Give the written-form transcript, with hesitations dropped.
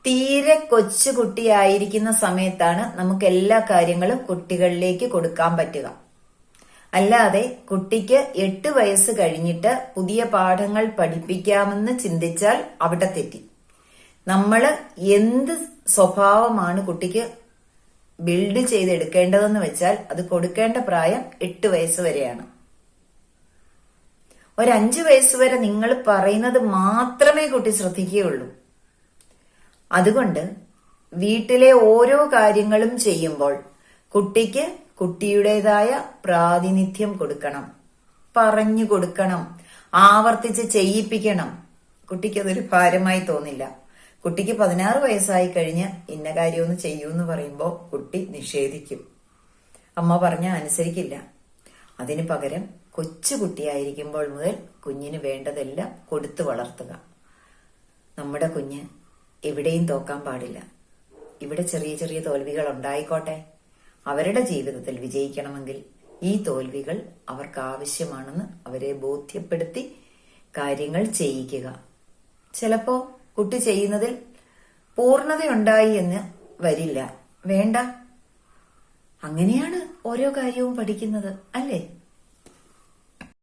തീരെ കൊച്ചു കുട്ടിയായിരിക്കുന്ന സമയത്താണ് നമുക്ക് എല്ലാ കാര്യങ്ങളും കുട്ടികളിലേക്ക് കൊടുക്കാൻ പറ്റുക. അല്ലാതെ കുട്ടിക്ക് 8 വയസ്സ് കഴിഞ്ഞിട്ട് പുതിയ പാഠങ്ങൾ പഠിപ്പിക്കാമെന്ന് ചിന്തിച്ചാൽ അവിടെ തെറ്റി. നമ്മള് എന്ത് സ്വഭാവമാണ് കുട്ടിക്ക് ബിൽഡ് ചെയ്തെടുക്കേണ്ടതെന്ന് വെച്ചാൽ അത് കൊടുക്കേണ്ട പ്രായം 8 വയസ്സ് വരെയാണ്. ഒരു 5 വയസ്സ് വരെ നിങ്ങൾ പറയുന്നത് മാത്രമേ കുട്ടി ശ്രദ്ധിക്കുകയുള്ളൂ. അതുകൊണ്ട് വീട്ടിലെ ഓരോ കാര്യങ്ങളും ചെയ്യുമ്പോൾ കുട്ടിക്ക് കുട്ടിയുടേതായ പ്രാതിനിധ്യം കൊടുക്കണം, പറഞ്ഞു കൊടുക്കണം, ആവർത്തിച്ച് ചെയ്യിപ്പിക്കണം. കുട്ടിക്ക് അതൊരു ഭാരമായി തോന്നില്ല. കുട്ടിക്ക് 16 വയസ്സായി കഴിഞ്ഞ് ഇന്ന കാര്യമൊന്ന് ചെയ്യൂന്ന് പറയുമ്പോൾ കുട്ടി നിഷേധിക്കും, അമ്മ പറഞ്ഞ അനുസരിക്കില്ല. അതിനു പകരം കൊച്ചുകുട്ടിയായിരിക്കുമ്പോൾ മുതൽ കുഞ്ഞിന് വേണ്ടതെല്ലാം കൊടുത്തു വളർത്തുക. നമ്മുടെ കുഞ്ഞ് എവിടെയും തോക്കാൻ പാടില്ല. ഇവിടെ ചെറിയ ചെറിയ തോൽവികൾ ഉണ്ടായിക്കോട്ടെ. അവരുടെ ജീവിതത്തിൽ വിജയിക്കണമെങ്കിൽ ഈ തോൽവികൾ അവർക്ക് ആവശ്യമാണെന്ന് അവരെ ബോധ്യപ്പെടുത്തി കാര്യങ്ങൾ ചെയ്യിക്കുക. ചിലപ്പോ കുട്ടി ചെയ്യുന്നതിൽ പൂർണ്ണതയുണ്ടായി എന്ന് വരില്ല, വേണ്ട. അങ്ങനെയാണ് ഓരോ കാര്യവും പഠിക്കുന്നത്, അല്ലേ?